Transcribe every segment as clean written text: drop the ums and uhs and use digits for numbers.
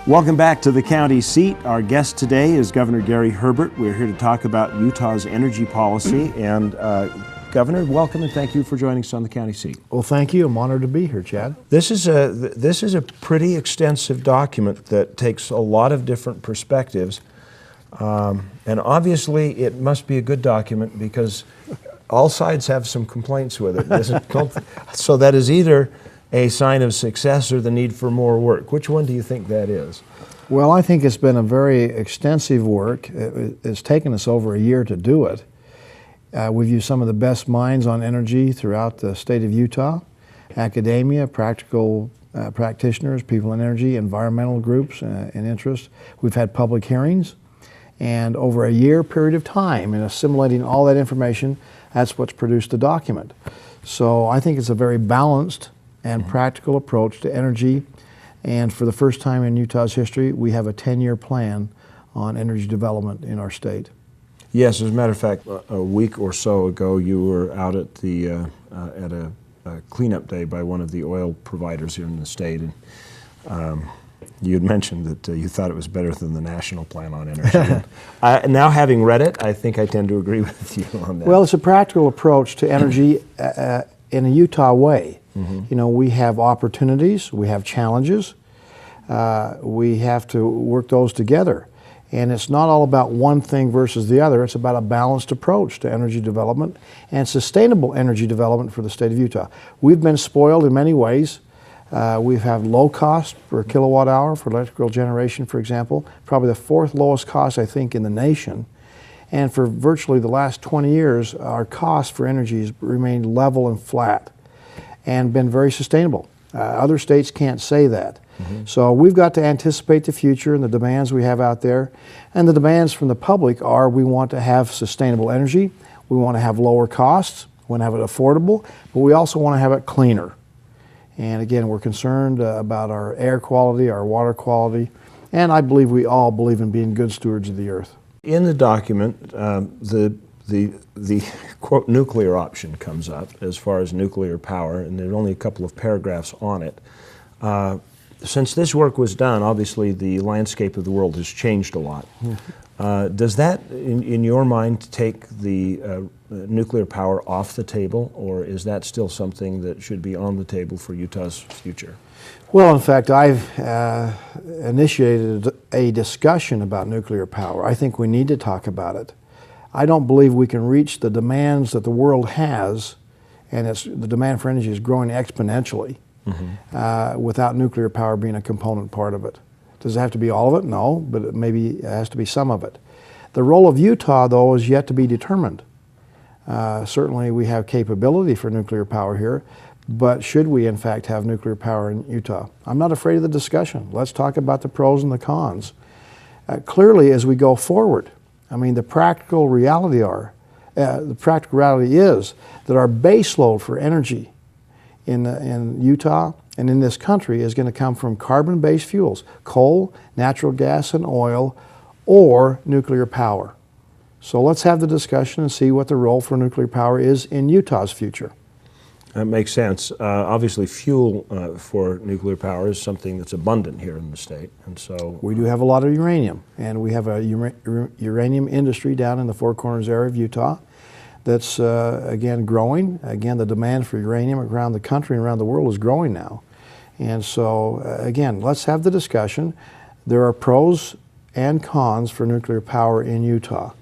Welcome back to the county seat. Our guest today is Governor Gary Herbert. We're here to talk about Utah's energy policy. And Governor, welcome and thank you for joining us on the county seat. Well, thank you. I'm honored to be here, Chad. This is a pretty extensive document that takes a lot of different perspectives. And obviously it must be a good document because all sides have some complaints with it. So that is either a sign of success or the need for more work. Which one do you think that is? Well, I think it's been a very extensive work. It's taken us over a year to do it. We've used some of the best minds on energy throughout the state of Utah, academia, practical practitioners, people in energy, environmental groups and interests. We've had public hearings, and over a year period of time, in assimilating all that information, that's what's produced the document. So I think it's a very balanced and practical approach to energy, and for the first time in Utah's history, we have a 10-year plan on energy development in our state. Yes, as a matter of fact, a week or so ago, you were out at the at a cleanup day by one of the oil providers here in the state, and you had mentioned that you thought it was better than the national plan on energy. Now, having read it, I think I tend to agree with you on that. Well, it's a practical approach to energy in a Utah way. You know, we have opportunities, we have challenges, we have to work those together. And it's not all about one thing versus the other, it's about a balanced approach to energy development and sustainable energy development for the state of Utah. We've been spoiled in many ways. We've had low cost per kilowatt hour for electrical generation, for example, probably the fourth lowest cost, I think, in the nation. And for virtually the last 20 years, our cost for energy has remained level and flat and been very sustainable. Other states can't say that. So we've got to anticipate the future and the demands we have out there. And the demands from the public are we want to have sustainable energy, we want to have lower costs, we want to have it affordable, but we also want to have it cleaner. And again, we're concerned about our air quality, our water quality, and I believe we all believe in being good stewards of the earth. In the document, the quote nuclear option comes up as far as nuclear power, and there's only a couple of paragraphs on it. Since this work was done, obviously the landscape of the world has changed a lot. Does that, in your mind, take the nuclear power off the table, or is that still something that should be on the table for Utah's future? Well, in fact, I've initiated a discussion about nuclear power. I think we need to talk about it. I don't believe we can reach the demands that the world has, and the demand for energy is growing exponentially, without nuclear power being a component part of it. Does it have to be all of it? No, but maybe it has to be some of it. The role of Utah, though, is yet to be determined. Certainly we have capability for nuclear power here, but should we in fact have nuclear power in Utah? I'm not afraid of the discussion. Let's talk about the pros and the cons. Clearly, as we go forward, I mean, the practical reality is that our base load for energy in Utah and in this country is going to come from carbon-based fuels, coal, natural gas and oil, or nuclear power. So let's have the discussion and see what the role for nuclear power is in Utah's future. That makes sense. Obviously, fuel for nuclear power is something that's abundant here in the state, and so we do have a lot of uranium, and we have a uranium industry down in the Four Corners area of Utah that's again growing. Again, the demand for uranium around the country and around the world is growing now, and so again, let's have the discussion. There are pros and cons for nuclear power in Utah,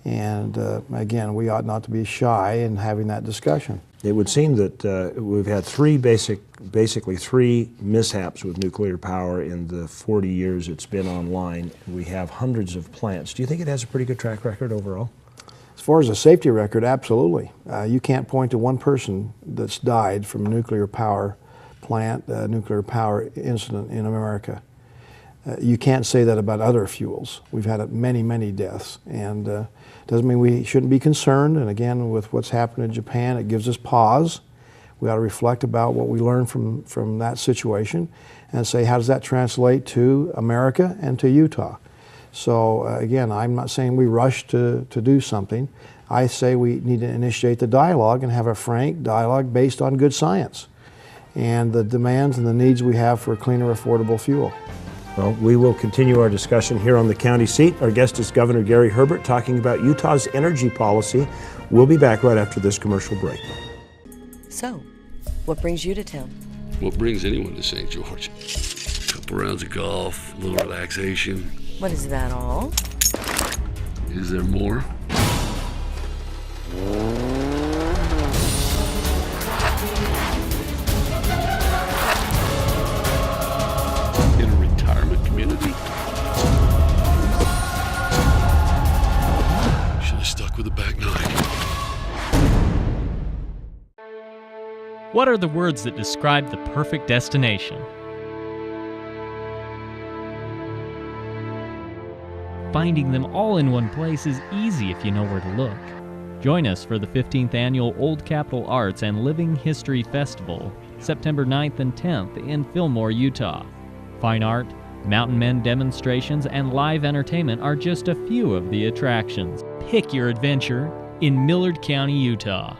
and again, we ought not to be shy in having that discussion. It would seem that we've had basically three mishaps with nuclear power in the 40 years it's been online. We have hundreds of plants. Do you think it has a pretty good track record overall? As far as a safety record, absolutely. You can't point to one person that's died from a nuclear power plant, nuclear power incident in America. You can't say that about other fuels. We've had many, many deaths, and doesn't mean we shouldn't be concerned. And again, with what's happened in Japan, it gives us pause. We ought to reflect about what we learned from that situation and say, how does that translate to America and to Utah? So again, I'm not saying we rush to do something. I say we need to initiate the dialogue and have a frank dialogue based on good science and the demands and the needs we have for a cleaner, affordable fuel. Well, we will continue our discussion here on the county seat. Our guest is Governor Gary Herbert talking about Utah's energy policy. We'll be back right after this commercial break. So, what brings you to town? What brings anyone to St. George? A couple rounds of golf, a little relaxation. What is that all? Is there more? In a retirement community? Should have stuck with the back nine. What are the words that describe the perfect destination? Finding them all in one place is easy if you know where to look. Join us for the 15th Annual Old Capitol Arts and Living History Festival, September 9th and 10th in Fillmore, Utah. Fine art, mountain men demonstrations, and live entertainment are just a few of the attractions. Pick your adventure in Millard County, Utah.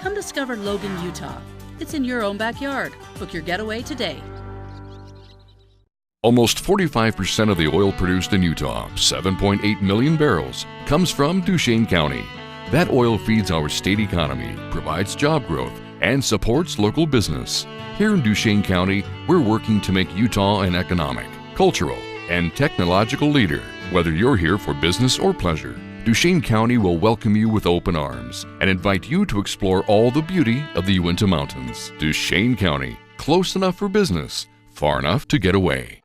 Come discover Logan, Utah. It's in your own backyard. Book your getaway today. Almost 45% of the oil produced in Utah, 7.8 million barrels, comes from Duchesne County. That oil feeds our state economy, provides job growth, and supports local business. Here in Duchesne County, we're working to make Utah an economic, cultural, and technological leader. Whether you're here for business or pleasure, Duchesne County will welcome you with open arms and invite you to explore all the beauty of the Uinta Mountains. Duchesne County, close enough for business, far enough to get away.